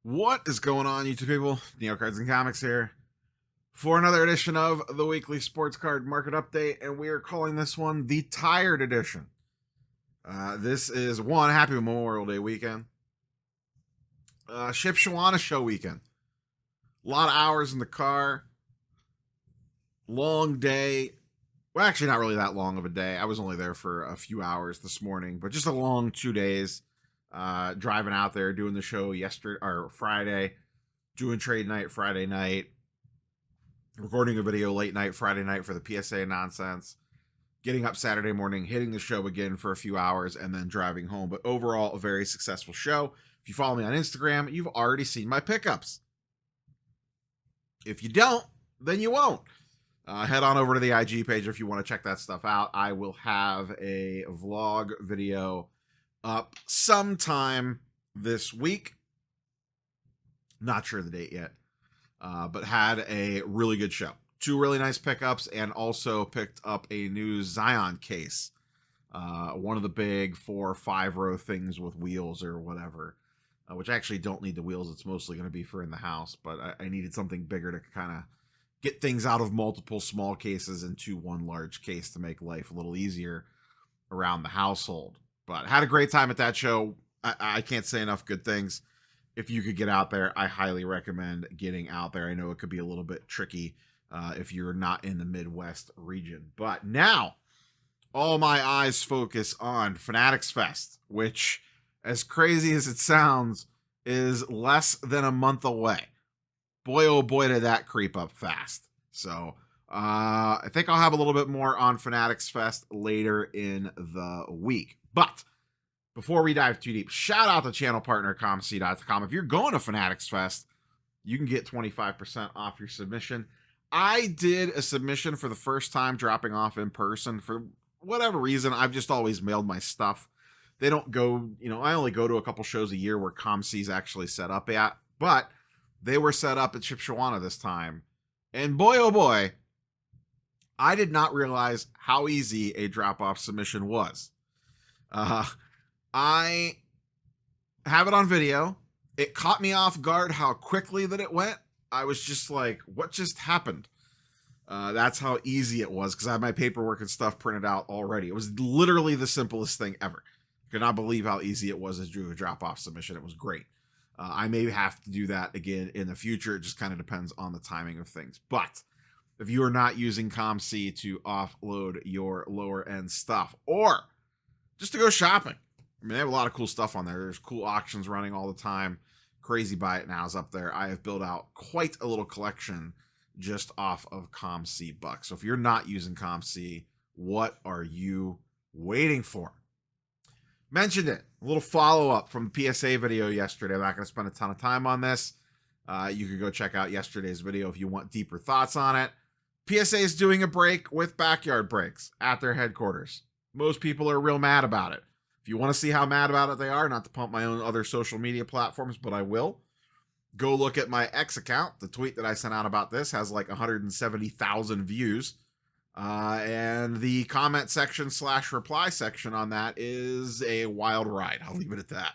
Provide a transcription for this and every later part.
What is going on, YouTube people? Neo Cards and Comics here for another edition of the weekly sports card market update, and we are calling this one the Tired Edition. This is one happy Memorial Day weekend, Shipshawana show weekend. A lot of hours in the car, long day. Well, actually, not really that long of a day. I was only there for a few hours this morning, but just a long 2 days. Driving out there, doing the show yesterday or Friday, doing trade night Friday night, recording a video late night Friday night for the PSA nonsense, getting up Saturday morning, hitting the show again for a few hours, and then driving home. But overall, a very successful show. If you follow me on Instagram, you've already seen my pickups. If you don't, then you won't. Head on over to the IG page if you want to check that stuff out. I will have a vlog video up sometime this week. Not sure the date yet, but had a really good show. 2 really nice pickups, and also picked up a new Zion case. One of the big 4 or 5 row things with wheels or whatever, which I actually don't need the wheels. It's mostly going to be for in the house, but I needed something bigger to kind of get things out of multiple small cases into one large case to make life a little easier around the household. But had a great time at that show. I can't say enough good things. If you could get out there, I highly recommend getting out there. I know it could be a little bit tricky if you're not in the Midwest region. But now, all my eyes focus on Fanatics Fest, which, as crazy as it sounds, is less than a month away. Boy, oh boy, did that creep up fast. So I think I'll have a little bit more on Fanatics Fest later in the week. But before we dive too deep, shout out to channel partner ComC.com. If you're going to Fanatics Fest, you can get 25% off your submission. I did a submission for the first time, dropping off in person. For whatever reason, I've just always mailed my stuff. They don't go, I only go to a couple shows a year where ComC's actually set up at, but they were set up at Shipshawana this time. And boy, oh boy, I did not realize how easy a drop-off submission was. I have it on video. It caught me off guard how quickly that it went. I was just like, what just happened? That's how easy it was, because I had my paperwork and stuff printed out already. It was literally the simplest thing ever. I could not believe how easy it was to do a drop-off submission. It was great. I may have to do that again in the future. It just kind of depends on the timing of things. But if you are not using ComC to offload your lower end stuff, or just to go shopping, I mean, they have a lot of cool stuff on there. There's cool auctions running all the time. Crazy Buy It Now is up there. I have built out quite a little collection just off of ComC bucks. So if you're not using ComC, what are you waiting for? Mentioned it. A little follow-up from the PSA video yesterday. I'm not going to spend a ton of time on this. You can go check out yesterday's video if you want deeper thoughts on it. PSA is doing a break with Backyard Breaks at their headquarters. Most people are real mad about it. If you want to see how mad about it they are, not to pump my own other social media platforms, but I will, go look at my X account. The tweet that I sent out about this has like 170,000 views. And the comment section / reply section on that is a wild ride. I'll leave it at that.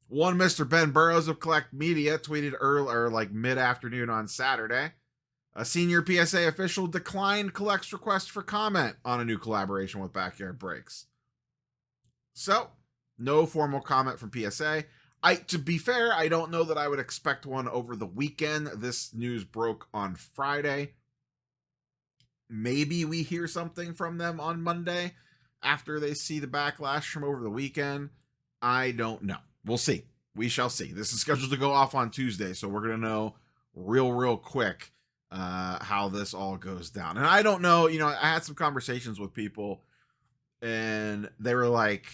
One Mr. Ben Burrows of Collect Media tweeted mid-afternoon on Saturday. A senior PSA official declined Collect's request for comment on a new collaboration with Backyard Breaks. So, no formal comment from PSA. To be fair, I don't know that I would expect one over the weekend. This news broke on Friday. Maybe we hear something from them on Monday after they see the backlash from over the weekend. I don't know. We'll see. We shall see. This is scheduled to go off on Tuesday, so we're going to know real quick how this all goes down. And I don't know, I had some conversations with people, and they were like,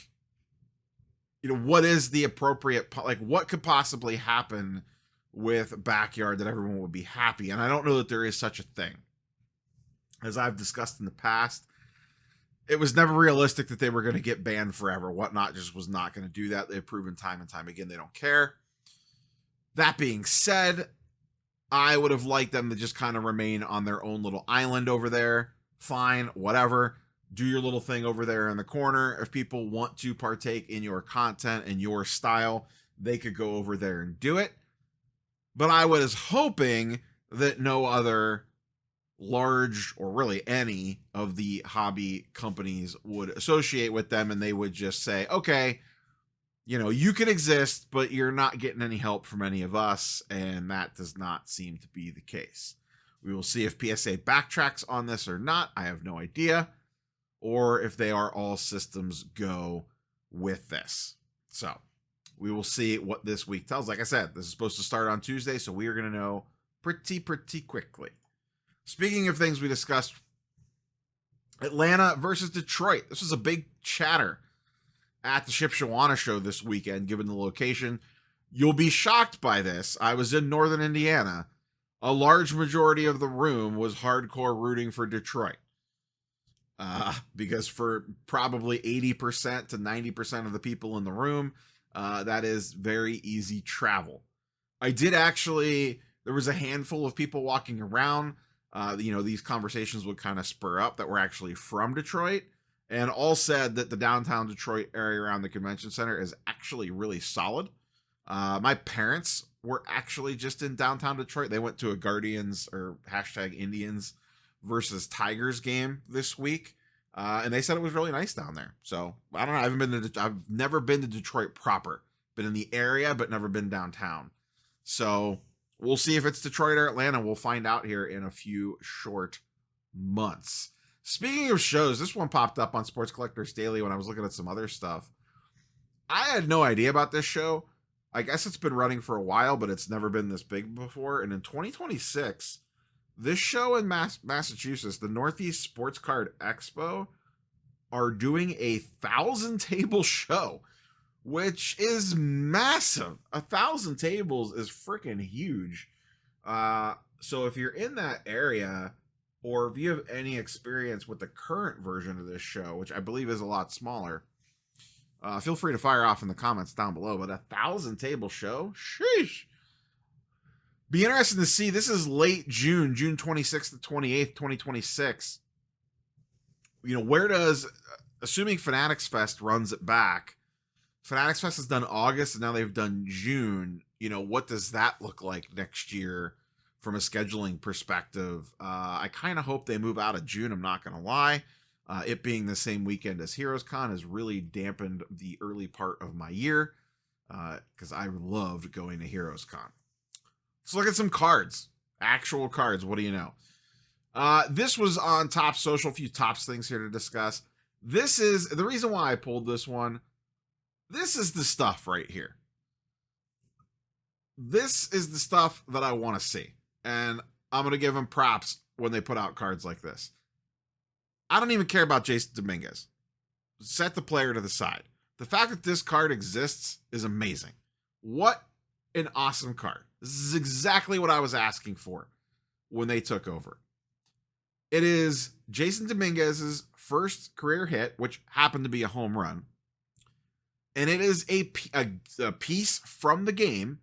what is the appropriate, what could possibly happen with Backyard that everyone would be happy? And I don't know that there is such a thing. As I've discussed in the past, it was never realistic that they were going to get banned forever. Whatnot just was not going to do that. They've proven time and time again they don't care. That being said, I would have liked them to just kind of remain on their own little island over there. Fine, whatever. Do your little thing over there in the corner. If people want to partake in your content and your style, they could go over there and do it. But I was hoping that no other large, or really any of the hobby companies, would associate with them, and they would just say, okay, you can exist, but you're not getting any help from any of us. And that does not seem to be the case. We will see if PSA backtracks on this or not. I have no idea. Or if they are all systems go with this. So we will see what this week tells. Like I said, this is supposed to start on Tuesday, so we are going to know pretty quickly. Speaking of things we discussed, Atlanta versus Detroit. This was a big chatter at the Shipshawana show this weekend, given the location. You'll be shocked by this. I was in northern Indiana. A large majority of the room was hardcore rooting for Detroit. Because for probably 80% to 90% of the people in the room, that is very easy travel. There was a handful of people walking around. These conversations would kind of spur up that were actually from Detroit, and all said that the downtown Detroit area around the convention center is actually really solid. My parents were actually just in downtown Detroit. They went to a Guardians or #Indians versus Tigers game this week. And they said it was really nice down there. So I don't know. I've never been to Detroit proper. Been in the area, but never been downtown. So we'll see if it's Detroit or Atlanta. We'll find out here in a few short months. Speaking of shows, this one popped up on Sports Collectors Daily when I was looking at some other stuff. I had no idea about this show. I guess it's been running for a while, but it's never been this big before. And in 2026, this show in Massachusetts, the Northeast Sports Card Expo, are doing a 1,000-table show, which is massive. 1,000 tables is freaking huge. So if you're in that area, or if you have any experience with the current version of this show, which I believe is a lot smaller, feel free to fire off in the comments down below. But 1,000-table show? Sheesh. Be interesting to see. This is late June 26th to 28th, 2026. Where does, assuming Fanatics Fest runs it back, Fanatics Fest has done August, and now they've done June. What does that look like next year from a scheduling perspective? I kind of hope they move out of June. I'm not going to lie. It being the same weekend as Heroes Con has really dampened the early part of my year, because I loved going to Heroes Con. Let's look at some cards. Actual cards. What do you know? This was on Top Social. A few Tops things here to discuss. This is the reason why I pulled this one. This is the stuff right here. This is the stuff that I want to see. And I'm going to give them props when they put out cards like this. I don't even care about Jason Dominguez. Set the player to the side. The fact that this card exists is amazing. What an awesome card. This is exactly what I was asking for when they took over. It is Jason Dominguez's first career hit, which happened to be a home run. And it is a piece from the game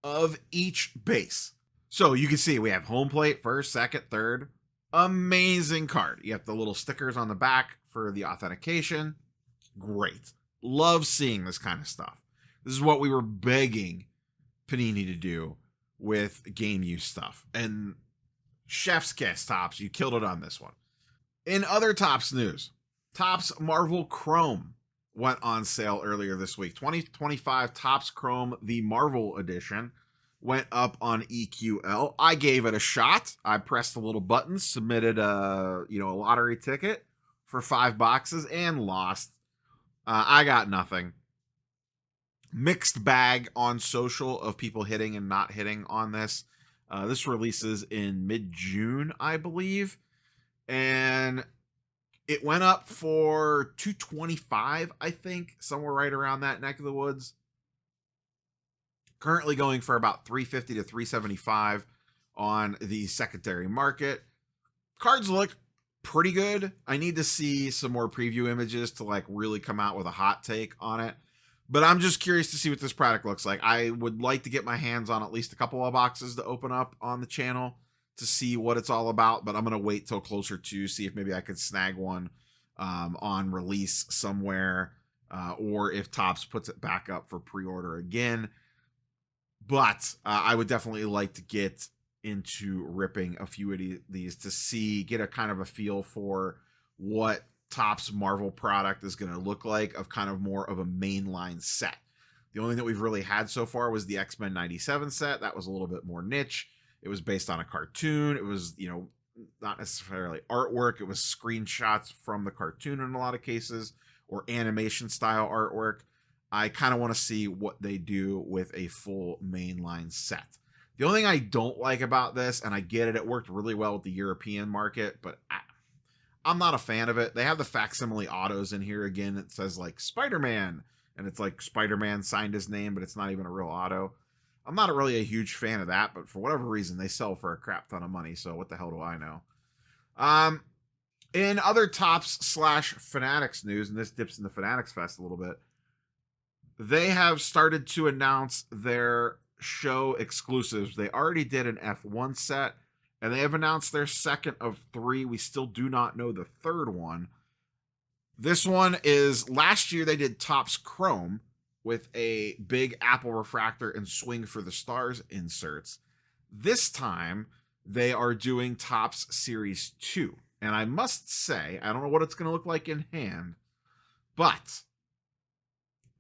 of each base. So you can see we have home plate, first, second, third. Amazing card. You have the little stickers on the back for the authentication. Great. Love seeing this kind of stuff. This is what we were begging Panini to do with game use stuff. And chef's kiss, Tops. You killed it on this one. In other Tops news, Tops Marvel Chrome went on sale earlier this week. 2025 Tops Chrome, the Marvel edition, went up on EQL. I gave it a shot. I pressed the little buttons, submitted a lottery ticket for 5 boxes, and lost. I got nothing. Mixed bag on social of people hitting and not hitting on this. This releases in mid-June, I believe. And it went up for $225, I think, somewhere right around that neck of the woods. Currently going for about $350 to $375 on the secondary market. Cards look pretty good. I need to see some more preview images to really come out with a hot take on it. But I'm just curious to see what this product looks like. I would like to get my hands on at least a couple of boxes to open up on the channel to see what it's all about. But I'm going to wait till closer to see if maybe I could snag one on release somewhere, or if Topps puts it back up for pre-order again. But I would definitely like to get into ripping a few of these to get a kind of a feel for what Topps Marvel product is going to look like, of kind of more of a mainline set. The only thing that we've really had so far was the X-Men 97 set. That was a little bit more niche. It was based on a cartoon. It was, not necessarily artwork. It was screenshots from the cartoon in a lot of cases, or animation style artwork. I kind of want to see what they do with a full mainline set. The only thing I don't like about this, and I get it worked really well with the European market, but I'm not a fan of it. They have the facsimile autos in here again. It says like Spider-Man, and it's like Spider-Man signed his name, but it's not even a real auto. I'm not really a huge fan of that, but for whatever reason, they sell for a crap ton of money, so what the hell do I know? In other Topps/Fanatics news, and this dips in the Fanatics Fest a little bit, they have started to announce their show exclusives. They already did an F1 set, and they have announced their second of 3. We still do not know the third one. This one is, last year they did Topps Chrome with a big Apple refractor and Swing for the Stars inserts. This time they are doing Topps Series 2. And I must say, I don't know what it's going to look like in hand, but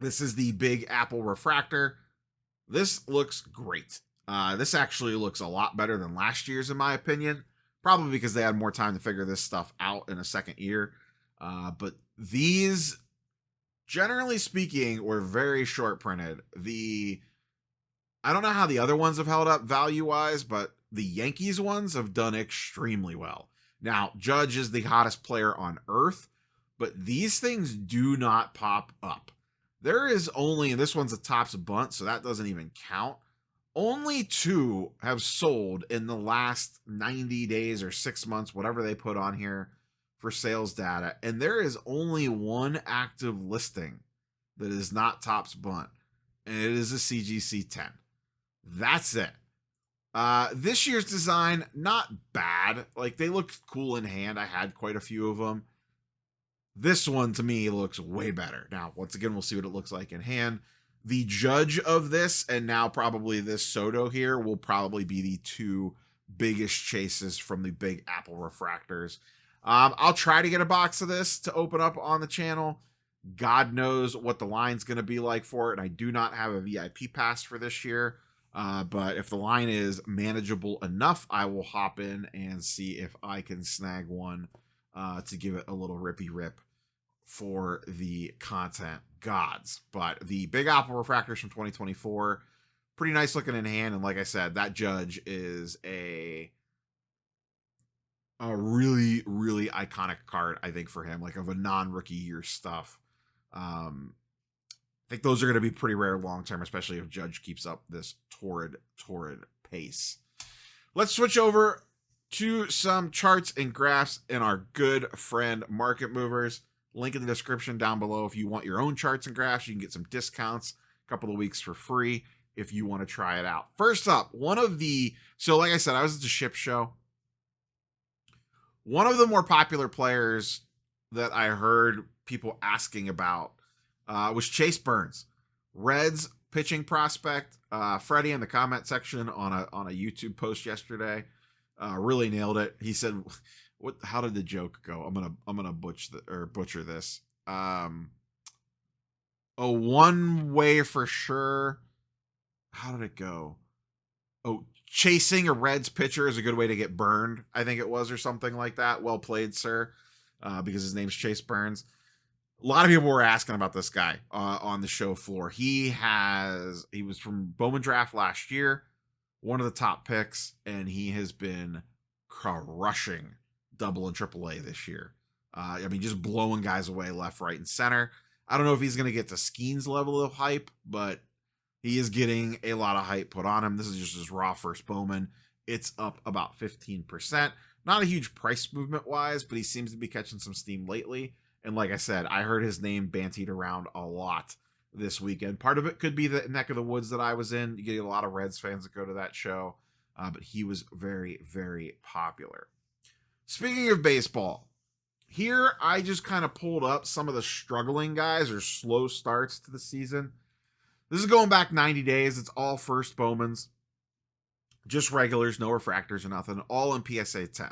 this is the big Apple refractor. This looks great. This actually looks a lot better than last year's, in my opinion. Probably because they had more time to figure this stuff out in a second year. But these, generally speaking, were very short printed. I don't know how the other ones have held up value-wise, but the Yankees ones have done extremely well. Now, Judge is the hottest player on earth, but these things do not pop up. There is only, and this one's a Topps bunt, so that doesn't even count. Only 2 have sold in the last 90 days or 6 months, whatever they put on here for sales data. And there is only 1 active listing that is not Topps bunt, and it is a CGC 10. That's it. This year's design, not bad. Like, they looked cool in hand. I had quite a few of them. This one, to me, looks way better. Now, once again, we'll see what it looks like in hand. The Judge of this, and now probably this Soto here, will probably be the 2 biggest chases from the big Apple refractors. I'll try to get a box of this to open up on the channel. God knows what the line's going to be like for it. And I do not have a VIP pass for this year. But if the line is manageable enough, I will hop in and see if I can snag one to give it a little rippy rip for the content gods. But the Big Apple refractors from 2024, pretty nice looking in hand. And like I said, that Judge is a really, really iconic card, I think, for him, like of a non-rookie year stuff. I think those are going to be pretty rare long-term, especially if Judge keeps up this torrid pace. Let's switch over to some charts and graphs in our good friend Market Movers. Link in the description down below. If you want your own charts and graphs, you can get some discounts a couple of weeks for free if you want to try it out. First up, so like I said, I was at the SHIP show. One of the more popular players that I heard people asking about was Chase Burns, Reds pitching prospect. Freddie in the comment section on a YouTube post yesterday really nailed it. He said, "What? How did the joke go? I'm gonna butcher this. One way for sure. How did it go? Oh, chasing a Reds pitcher is a good way to get burned, I think it was, or something like that. Well played, sir, because his name's Chase Burns. A lot of people were asking about this guy on the show floor. He was from Bowman Draft last year, one of the top picks, and he has been crushing double and triple A this year. I mean, just blowing guys away left, right, and center. I don't know if he's going to get to Skeen's level of hype, but he is getting a lot of hype put on him. This is just his raw first Bowman. It's up about 15%. Not a huge price movement wise, but he seems to be catching some steam lately. And like I said, I heard his name bantied around a lot this weekend. Part of it could be the neck of the woods that I was in. You get a lot of Reds fans that go to that show. But he was very, very popular. Speaking of baseball, here I just kind of pulled up some of the struggling guys or slow starts to the season. This is going back 90 days. It's all first Bowmans, just regulars, no refractors or nothing, all in PSA 10.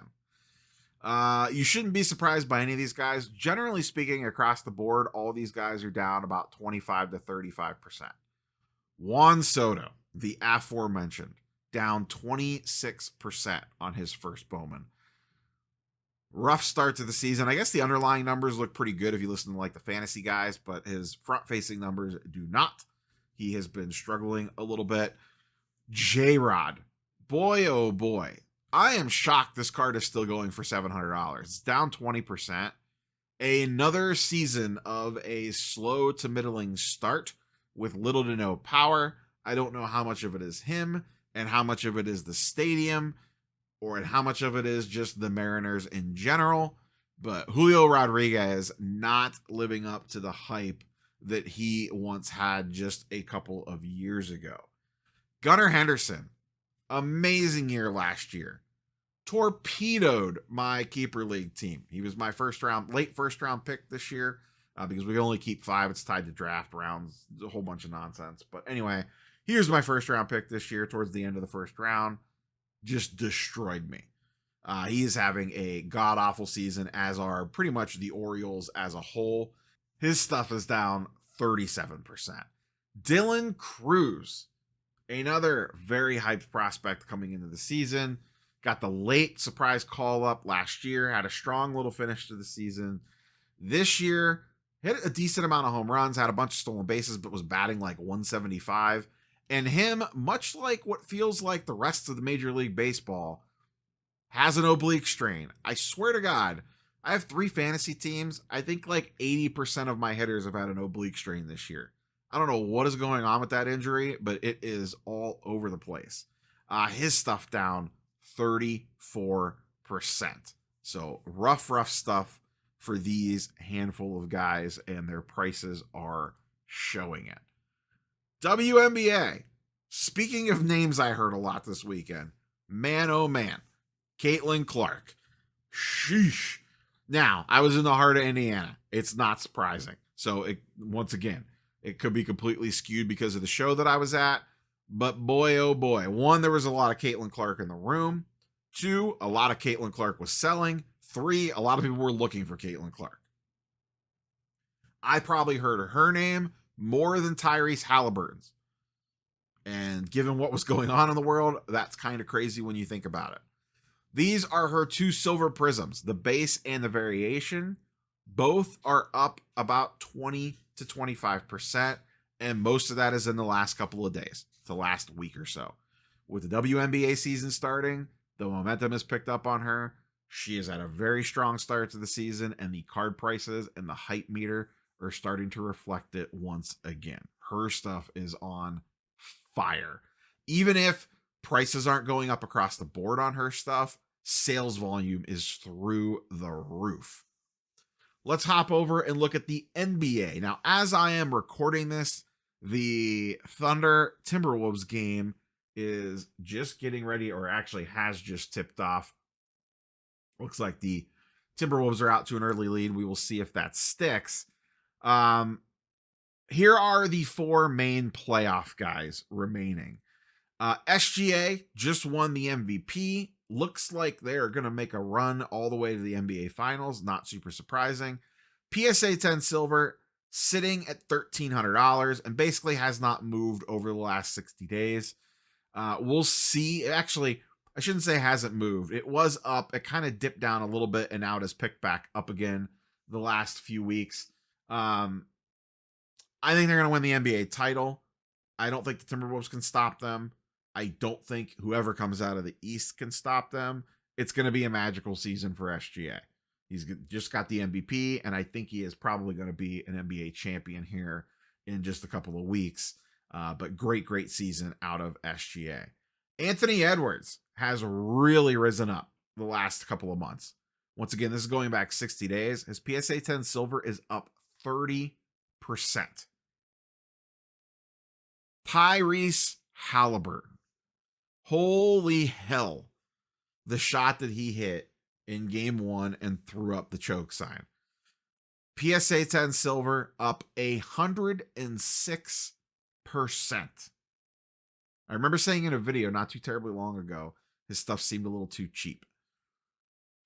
You shouldn't be surprised by any of these guys. Generally speaking, across the board, all these guys are down about 25 to 35%. Juan Soto, the aforementioned, down 26% on his first Bowman. Rough start to the season. I guess the underlying numbers look pretty good if you listen to like the fantasy guys, but his front-facing numbers do not. He has been struggling a little bit. J-Rod, boy oh boy, I am shocked this card is still going for $700. It's down 20%. Another season of a slow to middling start with little to no power. I don't know how much of it is him and how much of it is the stadium or how much of it is just the Mariners in general. But Julio Rodriguez not living up to the hype that he once had just a couple of years ago. Gunnar Henderson, amazing year last year. Torpedoed my keeper league team. He was my late first round pick this year because we only keep 5. It's tied to draft rounds, a whole bunch of nonsense. But anyway, here's my first round pick this year towards the end of the first round. Just destroyed me. He is having a god-awful season, as are pretty much the Orioles as a whole. His stuff is down 37%. Dylan Cruz, another very hyped prospect coming into the season. Got the late surprise call-up last year. Had a strong little finish to the season. This year, hit a decent amount of home runs. Had a bunch of stolen bases, but was batting like 175. And him, much like what feels like the rest of the Major League Baseball, has an oblique strain. I swear to God, I have 3 fantasy teams. I think like 80% of my hitters have had an oblique strain this year. I don't know what is going on with that injury, but it is all over the place. His stuff down 34%. So rough stuff for these handful of guys, and their prices are showing it. WNBA. Speaking of names I heard a lot this weekend, man, oh man, Caitlin Clark. Sheesh. Now, I was in the heart of Indiana. It's not surprising. So, once again, it could be completely skewed because of the show that I was at. But boy, oh boy. 1, there was a lot of Caitlin Clark in the room. 2, a lot of Caitlin Clark was selling. 3, a lot of people were looking for Caitlin Clark. I probably heard her name more than Tyrese Halliburton's. And given what was going on in the world, that's kind of crazy when you think about it. These are her 2 silver prisms, the base and the variation. Both are up about 20 to 25%, and most of that is in the last couple of days, the last week or so. With the WNBA season starting, the momentum has picked up on her. She has had a very strong start to the season, and the card prices and the hype meter are starting to reflect it once again. Her stuff is on fire. Even if prices aren't going up across the board on her stuff, sales volume is through the roof. Let's hop over and look at the NBA. Now, as I am recording this, the Thunder Timberwolves game is just getting ready, or actually has just tipped off. Looks like the Timberwolves are out to an early lead. We will see if that sticks. Here are the 4 main playoff guys remaining. SGA just won the MVP. Looks like they're going to make a run all the way to the NBA Finals. Not super surprising. PSA 10 Silver sitting at $1,300 and basically has not moved over the last 60 days. We'll see. Actually, I shouldn't say hasn't moved. It was up. It kind of dipped down a little bit, and now it has picked back up again the last few weeks. I think they're going to win the NBA title. I don't think the Timberwolves can stop them. I don't think whoever comes out of the East can stop them. It's going to be a magical season for SGA. He's just got the MVP, and I think he is probably going to be an NBA champion here in just a couple of weeks. But great season out of SGA. Anthony Edwards has really risen up the last couple of months. Once again, this is going back 60 days. His PSA 10 Silver is up 30%. Tyrese Halliburton. Holy hell. The shot that he hit in game 1 and threw up the choke sign. PSA 10 Silver up 106%. I remember saying in a video not too terribly long ago, his stuff seemed a little too cheap.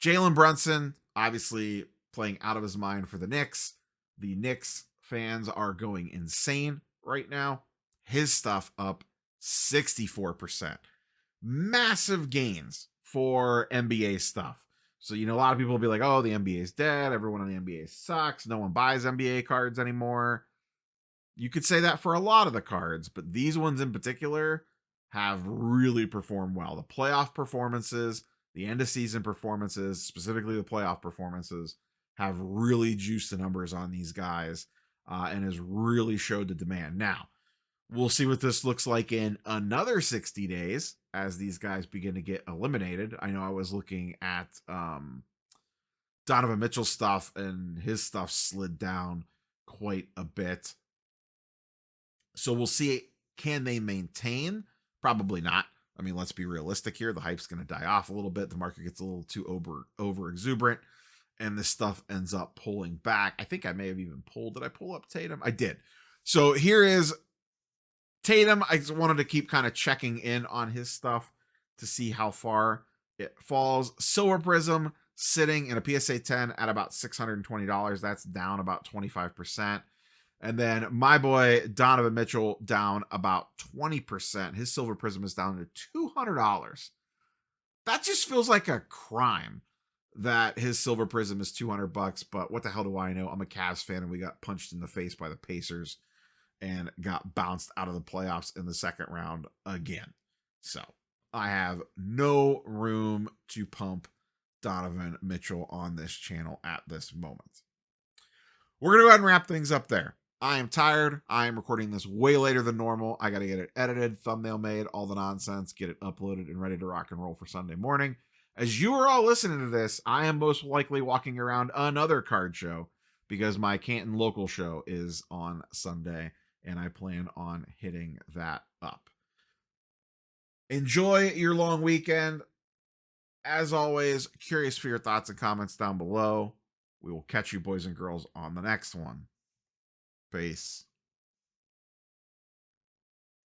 Jalen Brunson, obviously playing out of his mind for the Knicks. The Knicks fans are going insane right now. His stuff up 64%. Massive gains for NBA stuff. So, a lot of people will be like, oh, the NBA is dead. Everyone on the NBA sucks. No one buys NBA cards anymore. You could say that for a lot of the cards, but these ones in particular have really performed well. The playoff performances, the end of season performances, specifically the playoff performances, have really juiced the numbers on these guys and has really showed the demand. Now, we'll see what this looks like in another 60 days as these guys begin to get eliminated. I know I was looking at Donovan Mitchell stuff, and his stuff slid down quite a bit. So we'll see, can they maintain? Probably not. I mean, let's be realistic here. The hype's going to die off a little bit. The market gets a little too over exuberant, and this stuff ends up pulling back. I think I may have even pulled. Did I pull up Tatum? I did. So here is Tatum. I just wanted to keep kind of checking in on his stuff to see how far it falls. Silver Prism sitting in a PSA 10 at about $620. That's down about 25%. And then my boy Donovan Mitchell down about 20%. His Silver Prism is down to $200. That just feels like a crime that his Silver Prism is $200. But what the hell do I know? I'm a Cavs fan, and we got punched in the face by the Pacers and got bounced out of the playoffs in the second round again. So I have no room to pump Donovan Mitchell on this channel at this moment. We're going to go ahead and wrap things up there. I am tired. I am recording this way later than normal. I got to get it edited, thumbnail made, all the nonsense, get it uploaded and ready to rock and roll for Sunday morning. As you are all listening to this, I am most likely walking around another card show because my Canton local show is on Sunday, and I plan on hitting that up. Enjoy your long weekend. As always, curious for your thoughts and comments down below. We will catch you boys and girls on the next one. Peace.